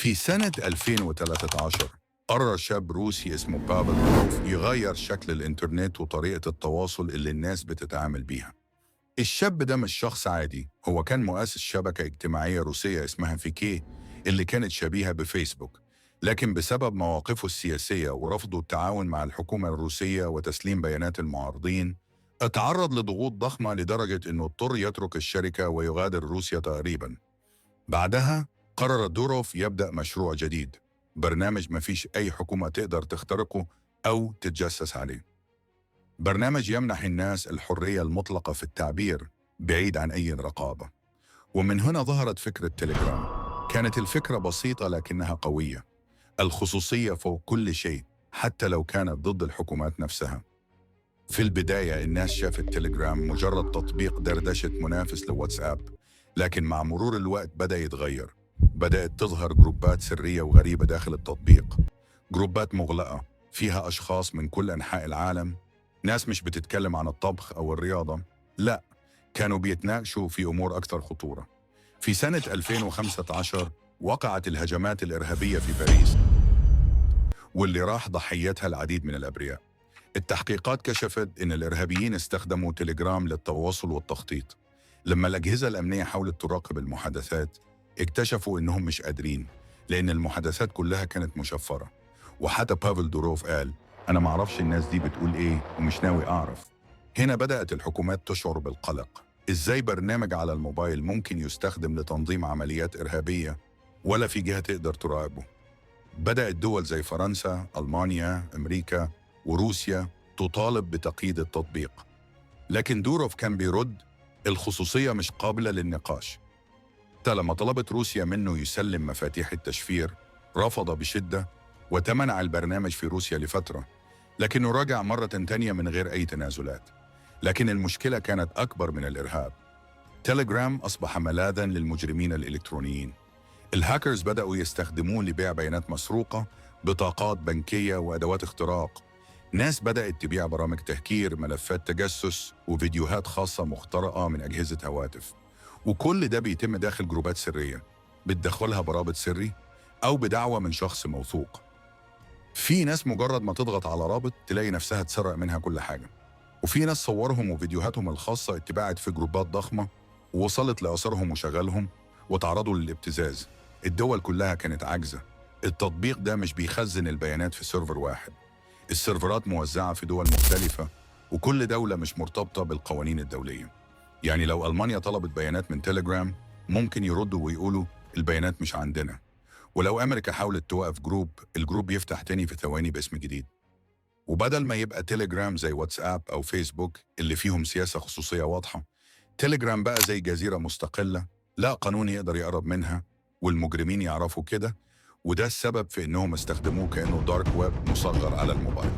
في سنة 2013 قرر شاب روسي اسمه بافل دوروف يغير شكل الإنترنت وطريقة التواصل اللي الناس بتتعامل بيها. الشاب ده مش شخص عادي، هو كان مؤسس شبكة اجتماعية روسية اسمها فيكي اللي كانت شبيهة بفيسبوك. لكن بسبب مواقفه السياسية ورفضه التعاون مع الحكومة الروسية وتسليم بيانات المعارضين، اتعرض لضغوط ضخمة لدرجة أنه اضطر يترك الشركة ويغادر روسيا تقريباً. بعدها قرر دوروف يبدأ مشروع جديد، برنامج مفيش أي حكومة تقدر تخترقه أو تتجسس عليه. برنامج يمنح الناس الحرية المطلقة في التعبير بعيد عن أي رقابة. ومن هنا ظهرت فكرة تيليجرام. كانت الفكرة بسيطة لكنها قوية: الخصوصية فوق كل شيء، حتى لو كانت ضد الحكومات نفسها. في البداية الناس شافت تيليجرام مجرد تطبيق دردشة منافس لواتساب، لكن مع مرور الوقت بدأ يتغير. بدأت تظهر جروبات سرية وغريبة داخل التطبيق، جروبات مغلقة فيها أشخاص من كل أنحاء العالم، ناس مش بتتكلم عن الطبخ أو الرياضة، لا، كانوا بيتناقشوا في أمور أكثر خطورة. في سنة 2015 وقعت الهجمات الإرهابية في باريس، واللي راح ضحيتها العديد من الأبرياء. التحقيقات كشفت إن الإرهابيين استخدموا تليجرام للتواصل والتخطيط. لما الأجهزة الأمنية حاولت تراقب المحادثات، اكتشفوا إنهم مش قادرين، لأن المحادثات كلها كانت مشفرة. وحتى بافل دوروف قال: أنا معرفش الناس دي بتقول إيه ومش ناوي أعرف. هنا بدأت الحكومات تشعر بالقلق. إزاي برنامج على الموبايل ممكن يستخدم لتنظيم عمليات إرهابية ولا في جهة تقدر تراقبه؟ بدأت دول زي فرنسا، ألمانيا، أمريكا وروسيا تطالب بتقييد التطبيق. لكن دوروف كان بيرد: الخصوصية مش قابلة للنقاش. حتى لما طلبت روسيا منه يسلم مفاتيح التشفير، رفض بشدة وتمنع البرنامج في روسيا لفترة، لكنه رجع مرة تانية من غير أي تنازلات. لكن المشكلة كانت أكبر من الإرهاب. تيليجرام أصبح ملاذاً للمجرمين الإلكترونيين. الهاكرز بدأوا يستخدموه لبيع بيانات مسروقة، بطاقات بنكية وأدوات اختراق. ناس بدأت تبيع برامج تهكير، ملفات تجسس وفيديوهات خاصة مخترقة من أجهزة هواتف. وكل ده بيتم داخل جروبات سرية بتدخلها برابط سري أو بدعوة من شخص موثوق. في ناس مجرد ما تضغط على رابط تلاقي نفسها تسرق منها كل حاجة. وفي ناس صورهم وفيديوهاتهم الخاصة اتباعت في جروبات ضخمة ووصلت لأثرهم وشغلهم وتعرضوا للابتزاز. الدول كلها كانت عاجزة. التطبيق ده مش بيخزن البيانات في سيرفر واحد، السيرفرات موزعة في دول مختلفة، وكل دولة مش مرتبطة بالقوانين الدولية. يعني لو ألمانيا طلبت بيانات من تيليجرام، ممكن يردوا ويقولوا البيانات مش عندنا. ولو أمريكا حاولت توقف جروب، الجروب يفتح تاني في ثواني باسم جديد. وبدل ما يبقى تيليجرام زي واتساب أو فيسبوك اللي فيهم سياسة خصوصية واضحة، تيليجرام بقى زي جزيرة مستقلة، لا قانون يقدر يقرب منها، والمجرمين يعرفوا كده. وده السبب في إنهم استخدموه كأنه دارك ويب مصغر على الموبايل.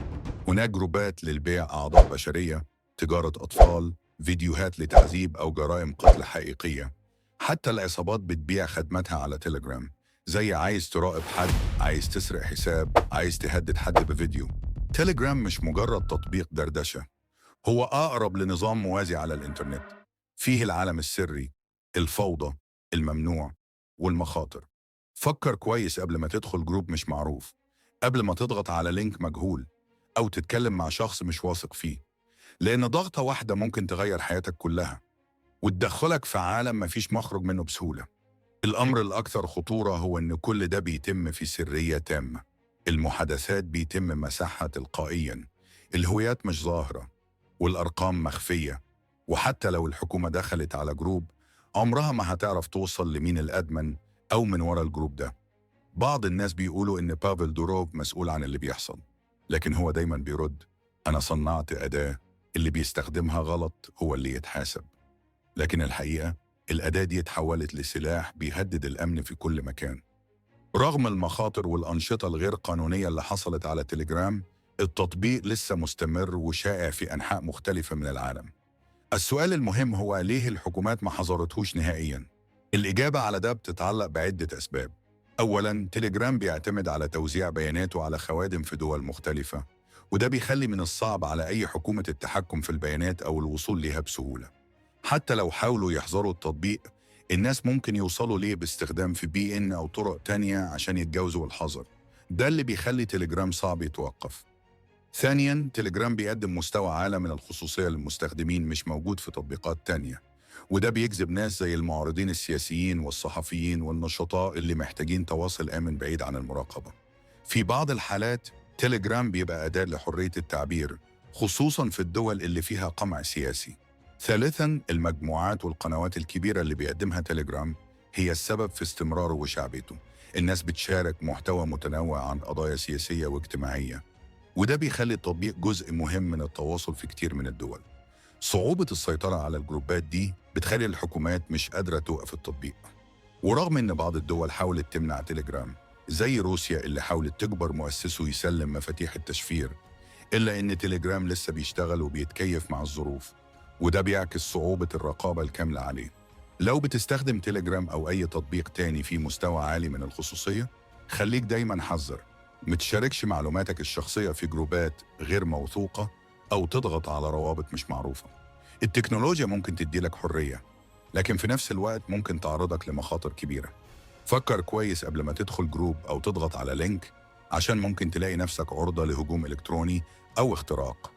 هناك جروبات للبيع أعضاء بشرية، تجارة أطفال، فيديوهات لتعذيب أو جرائم قتل حقيقية. حتى العصابات بتبيع خدماتها على تيليجرام، زي عايز تراقب حد، عايز تسرق حساب، عايز تهدد حد بفيديو. تيليجرام مش مجرد تطبيق دردشة، هو أقرب لنظام موازي على الإنترنت. فيه العالم السري، الفوضى، الممنوع، والمخاطر. فكر كويس قبل ما تدخل جروب مش معروف، قبل ما تضغط على لينك مجهول، أو تتكلم مع شخص مش واثق فيه، لأن ضغطة واحدة ممكن تغير حياتك كلها وتدخلك في عالم مفيش مخرج منه بسهولة. الأمر الأكثر خطورة هو إن كل ده بيتم في سرية تامة. المحادثات بيتم مساحها تلقائياً، الهويات مش ظاهرة، والأرقام مخفية. وحتى لو الحكومة دخلت على جروب، عمرها ما هتعرف توصل لمين الأدمن أو من ورا الجروب ده. بعض الناس بيقولوا إن بافل دوروف مسؤول عن اللي بيحصل، لكن هو دايما بيرد: أنا صنعت أداة، اللي بيستخدمها غلط هو اللي يتحاسب. لكن الحقيقة الأداة دي اتحولت لسلاح بيهدد الأمن في كل مكان. رغم المخاطر والأنشطة الغير قانونية اللي حصلت على تليجرام، التطبيق لسه مستمر وشائع في أنحاء مختلفة من العالم. السؤال المهم هو ليه الحكومات ما حظرتهوش نهائياً؟ الإجابة على ده بتتعلق بعدة أسباب. أولاً، تليجرام بيعتمد على توزيع بياناته على خوادم في دول مختلفة، وده بيخلي من الصعب على أي حكومة التحكم في البيانات أو الوصول لها بسهولة. حتى لو حاولوا يحظروا التطبيق، الناس ممكن يوصلوا ليه باستخدام في بي إن أو طرق تانية عشان يتجاوزوا الحظر. ده اللي بيخلي تليجرام صعب يتوقف. ثانياً، تليجرام بيقدم مستوى عالي من الخصوصية للمستخدمين مش موجود في تطبيقات تانية، وده بيجذب ناس زي المعارضين السياسيين والصحفيين والنشطاء اللي محتاجين تواصل آمن بعيد عن المراقبة. في بعض الحالات تليجرام بيبقى أداة لحرية التعبير، خصوصاً في الدول اللي فيها قمع سياسي. ثالثاً، المجموعات والقنوات الكبيرة اللي بيقدمها تليجرام هي السبب في استمراره وشعبيته. الناس بتشارك محتوى متنوع عن قضايا سياسية واجتماعية، وده بيخلي التطبيق جزء مهم من التواصل في كتير من الدول. صعوبة السيطرة على الجروبات دي بتخلي الحكومات مش قادرة توقف التطبيق. ورغم إن بعض الدول حاولت تمنع تليجرام، زي روسيا اللي حاولت تجبر مؤسسه يسلم مفاتيح التشفير، إلا إن تليجرام لسه بيشتغل وبيتكيف مع الظروف، وده بيعكس صعوبة الرقابة الكاملة عليه. لو بتستخدم تليجرام أو أي تطبيق تاني فيه مستوى عالي من الخصوصية، خليك دايماً حذر. متشاركش معلوماتك الشخصية في جروبات غير موثوقة أو تضغط على روابط مش معروفة. التكنولوجيا ممكن تديلك حرية، لكن في نفس الوقت ممكن تعرضك لمخاطر كبيرة. فكر كويس قبل ما تدخل جروب أو تضغط على لينك، عشان ممكن تلاقي نفسك عرضة لهجوم إلكتروني أو اختراق.